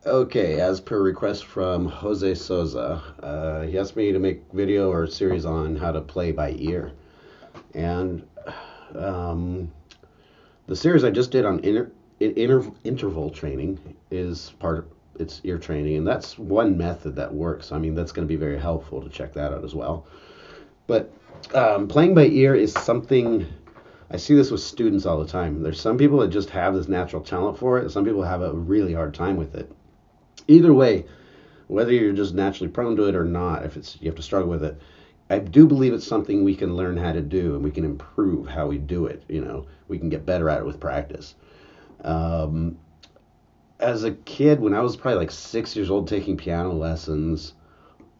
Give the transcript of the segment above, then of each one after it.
Okay, as per request from Jose Souza, he asked me to make video or series on how to play by ear. And um, the series I just did on interval training is part of it's ear training, and that's one method that works. I mean, that's going to be very helpful to check that out as well. But playing by ear is something I see this with students all the time. There's some people that just have this natural talent for it, and some people have a really hard time with it. Either way, whether you're just naturally prone to it or not, if it's you have to struggle with it, I do believe it's something we can learn how to do and we can improve how we do it. We can get better at it with practice. Um, as a kid, when I was probably like 6 years old taking piano lessons,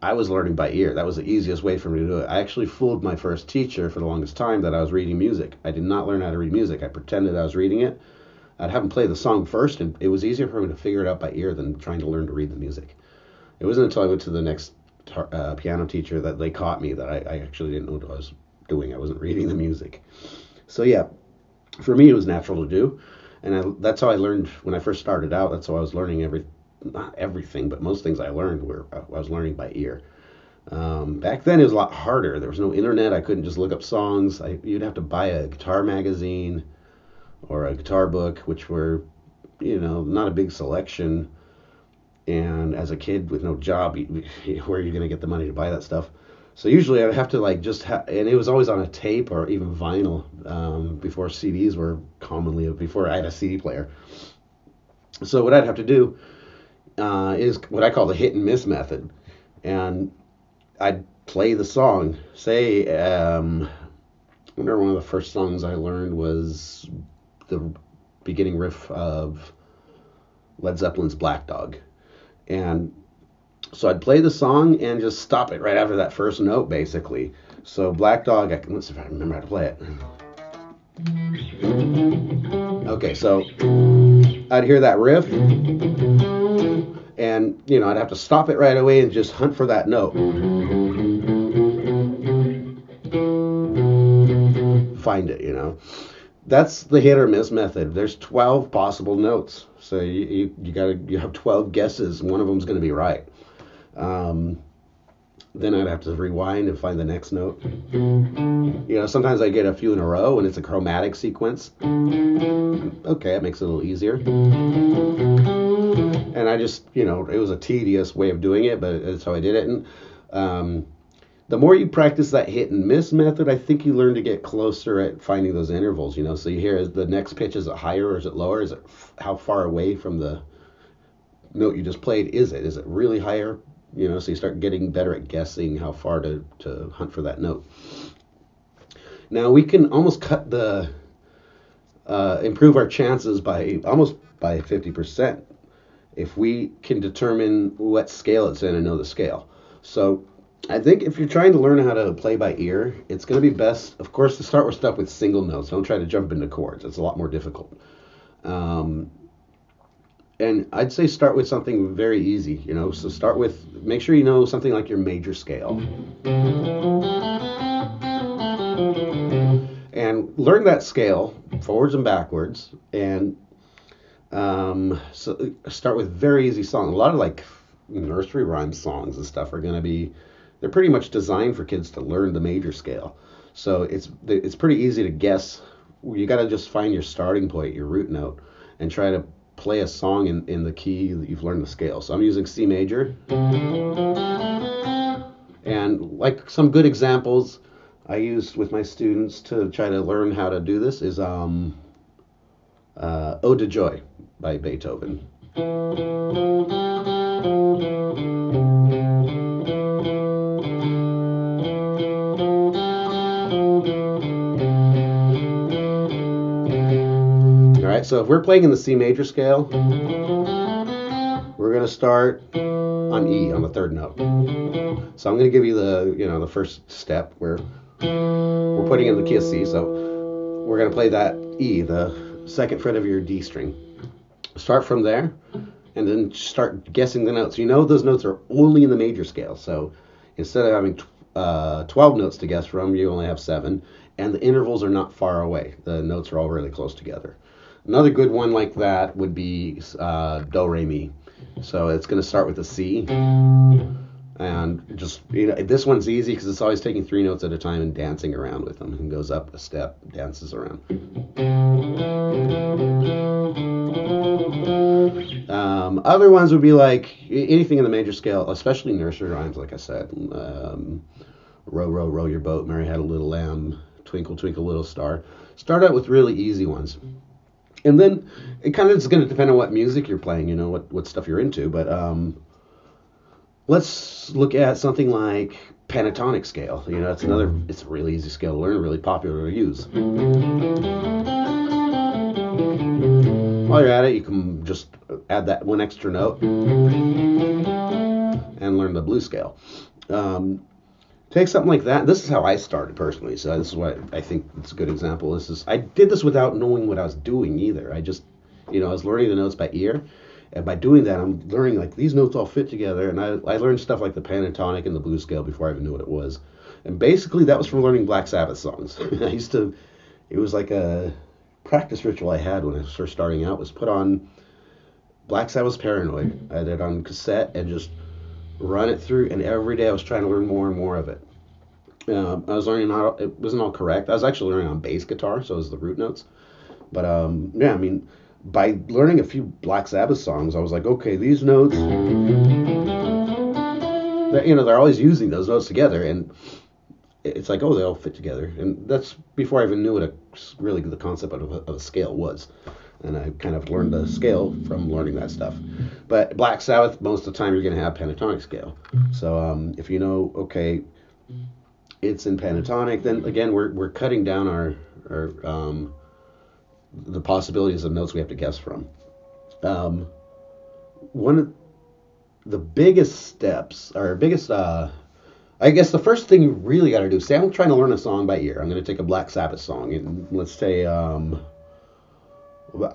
I was learning by ear. That was the easiest way for me to do it. I actually fooled my first teacher for the longest time that I was reading music. I did not learn how to read music. I pretended I was reading it. I'd have him play the song first, and it was easier for me to figure it out by ear than trying to learn to read the music. It wasn't until I went to the next piano teacher that they caught me that I actually didn't know what I was doing. I wasn't reading the music. So yeah, for me it was natural to do, and that's how I learned when I first started out. That's how I was learning not everything, but most things I learned were I was learning by ear. Back then it was a lot harder. There was no internet. I couldn't just look up songs. You'd have to buy a guitar magazine or a guitar book, which were, not a big selection. And as a kid with no job, where are you going to get the money to buy that stuff? So usually I'd have to like and it was always on a tape or even vinyl, before CDs were before I had a CD player. So what I'd have to do is what I call the hit and miss method. And I'd play the song. Say, I remember one of the first songs I learned was the beginning riff of Led Zeppelin's Black Dog. And so I'd play the song and just stop it right after that first note, basically. So Black Dog, let's see if I remember how to play it. Okay, so I'd hear that riff, and I'd have to stop it right away and just hunt for that note. Find it. That's the hit or miss method. There's 12 possible notes, so you have 12 guesses. One of them's going to be right. Then I'd have to rewind and find the next note. Sometimes I get a few in a row and it's a chromatic sequence. Okay, it makes it a little easier. And I just, it was a tedious way of doing it, but that's how I did it. And the more you practice that hit and miss method, I think you learn to get closer at finding those intervals. So you hear the next pitch, is it higher or is it lower? Is it how far away from the note you just played is it? Is it really higher? So you start getting better at guessing how far to hunt for that note. Now we can almost improve our chances by 50% if we can determine what scale it's in and know the scale. So I think if you're trying to learn how to play by ear, it's going to be best, of course, to start with stuff with single notes. Don't try to jump into chords. It's a lot more difficult. And I'd say start with something very easy, so make sure you know something like your major scale. And learn that scale forwards and backwards. And so start with very easy songs. A lot of like nursery rhyme songs and stuff they're pretty much designed for kids to learn the major scale. So it's pretty easy to guess. You got to just find your starting point, your root note, and try to play a song in the key that you've learned the scale. So I'm using C major. And like some good examples I use with my students to try to learn how to do this is Ode to Joy by Beethoven. Alright, so if we're playing in the C major scale, we're going to start on E on the third note. So I'm going to give you the first step where we're putting in the key of C. So we're going to play that E, the second fret of your D string. Start from there and then start guessing the notes. Those notes are only in the major scale. So instead of having 12 notes to guess from, you only have 7. And the intervals are not far away. The notes are all really close together. Another good one like that would be Do, Re, Mi. So it's going to start with a C. And just, this one's easy because it's always taking 3 notes at a time and dancing around with them. And goes up a step, dances around. Other ones would be like anything in the major scale, especially nursery rhymes, like I said. Row, row, row your boat, Mary had a little lamb, twinkle, twinkle, little star. Start out with really easy ones. And then it kind of is going to depend on what music you're playing, what stuff you're into. But let's look at something like pentatonic scale. It's a really easy scale to learn, really popular to use. While you're at it, you can just add that one extra note and learn the blues scale. Take something like that. This is how I started personally, so this is why I think it's a good example. I did this without knowing what I was doing either. I just, I was learning the notes by ear, and by doing that, I'm learning like these notes all fit together, and I learned stuff like the pentatonic and the blues scale before I even knew what it was. And basically, that was from learning Black Sabbath songs. It was like a practice ritual I had when I was first starting out, was put on Black Sabbath's Paranoid. I had it on cassette and just run it through, and every day I was trying to learn more and more of it. I was learning, it wasn't all correct. I was actually learning on bass guitar, so it was the root notes. But by learning a few Black Sabbath songs, I was like, okay, these notes, they're always using those notes together, and it's like, oh, they all fit together. And that's before I even knew what really the concept of a scale was. And I kind of learned the scale from learning that stuff. But Black Sabbath, most of the time you're going to have pentatonic scale. So if you know, okay, it's in pentatonic, then again we're cutting down our the possibilities of notes we have to guess from. One of the biggest steps, or biggest, I guess the first thing you really got to do, say I'm trying to learn a song by ear. I'm going to take a Black Sabbath song, and let's say,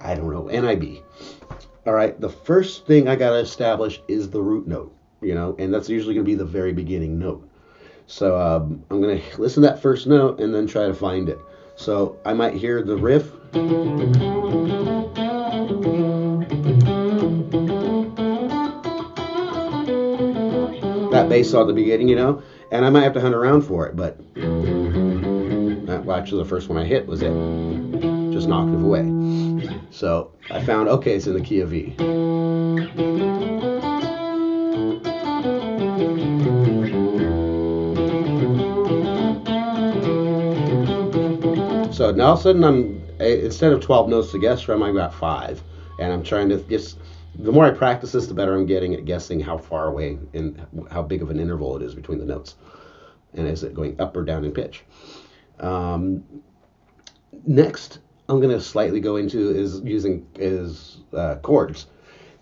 I don't know, NIB. All right, the first thing I got to establish is the root note, and that's usually going to be the very beginning note. So I'm going to listen to that first note and then try to find it. So I might hear the riff. That bass saw at the beginning, and I might have to hunt around for it, but actually the first one I hit was it. Just an octave away. So I found, okay, it's in the key of E. So now all of a sudden instead of 12 notes to guess from, I've got 5. And I'm trying to the more I practice this, the better I'm getting at guessing how far away and how big of an interval it is between the notes. And is it going up or down in pitch? Next, I'm going to slightly go into using chords.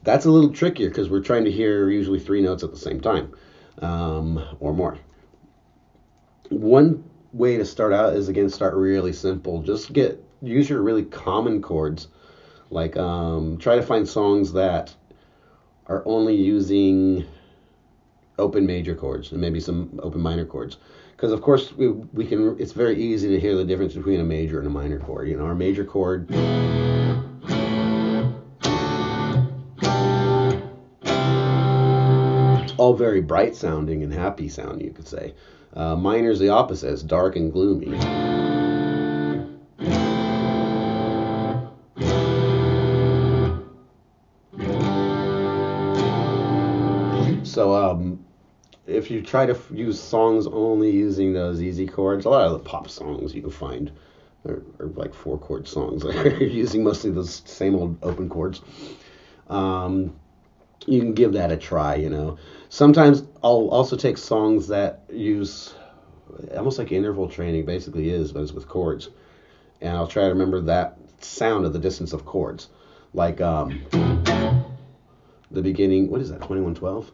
That's a little trickier because we're trying to hear usually 3 notes at the same time or more. One way to start out is, again, start really simple. Just use your really common chords. Like try to find songs that are only using open major chords and maybe some open minor chords. Because of course we can. It's very easy to hear the difference between a major and a minor chord. Our major chord, all very bright sounding and happy sounding, you could say. Minor is the opposite. It's dark and gloomy. So if you try to use songs only using those easy chords, a lot of the pop songs you can find are like 4-chord songs. You're using mostly those same old open chords. You can give that a try, Sometimes I'll also take songs that use almost like interval training basically is, but it's with chords. And I'll try to remember that sound of the distance of chords. Like the beginning, what is that, 2112?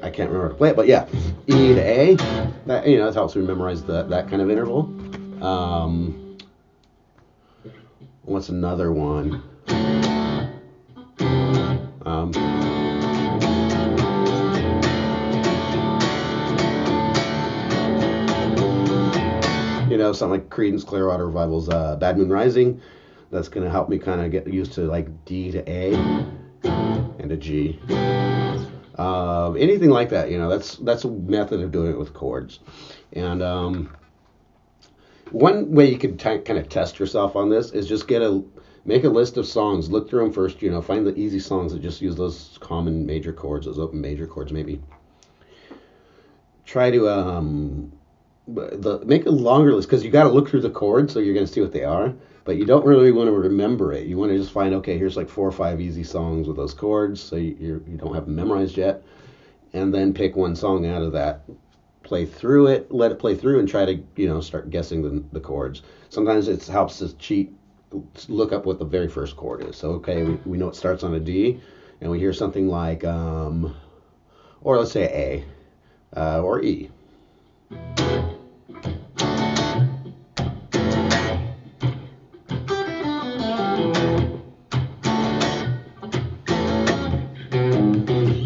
I can't remember how to play it, but yeah, E to A. That that helps me memorize that kind of interval. What's another one? know, something like Creedence Clearwater Revival's Bad Moon Rising. That's going to help me kind of get used to like D to A and a G. Anything like that, you know, that's a method of doing it with chords. And one way you could kind of test yourself on this is just make a list of songs, look through them first, you know, find the easy songs that just use those common major chords, those open major chords maybe. Try to make a longer list, because you got to look through the chords, so you're going to see what they are, but you don't really want to remember it. You want to just find, okay, here's like 4 or 5 easy songs with those chords, so you don't have them memorized yet, and then pick one song out of that, play through it, let it play through, and try to, you know, start guessing the chords. Sometimes it helps to cheat, look up what the very first chord is. So, okay, we know it starts on a D, and we hear something like, or let's say A, or E.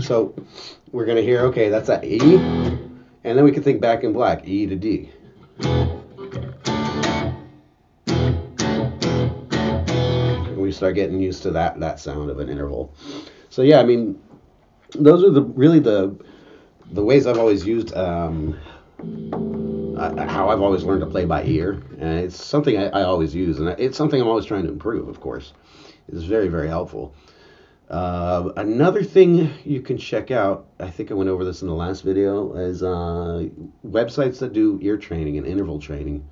So we're going to hear, okay, that's that E, and then we can think back in black, E to D. And we start getting used to that sound of an interval. So yeah, I mean, those are really the ways I've always used, how I've always learned to play by ear. And it's something I always use, and it's something I'm always trying to improve, of course. It's very, very helpful. Another thing you can check out, I think I went over this in the last video, is websites that do ear training and interval training.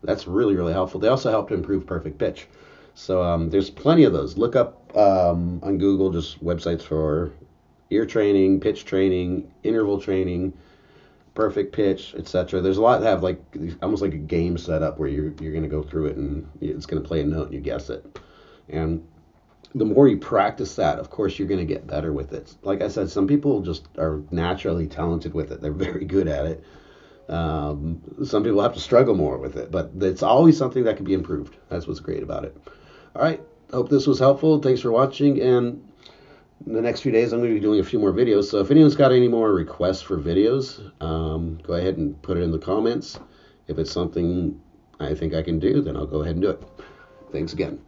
That's really, really helpful. They also help to improve perfect pitch. So there's plenty of those. Look up on Google just websites for ear training, pitch training, interval training, perfect pitch, etc. There's a lot that have like almost like a game set up where you're going to go through it and it's going to play a note and you guess it. And the more you practice that, of course, you're going to get better with it. Like I said, some people just are naturally talented with it. They're very good at it. Some people have to struggle more with it, but it's always something that can be improved. That's what's great about it. All right. Hope this was helpful. Thanks for watching. And in the next few days, I'm going to be doing a few more videos. So if anyone's got any more requests for videos, go ahead and put it in the comments. If it's something I think I can do, then I'll go ahead and do it. Thanks again.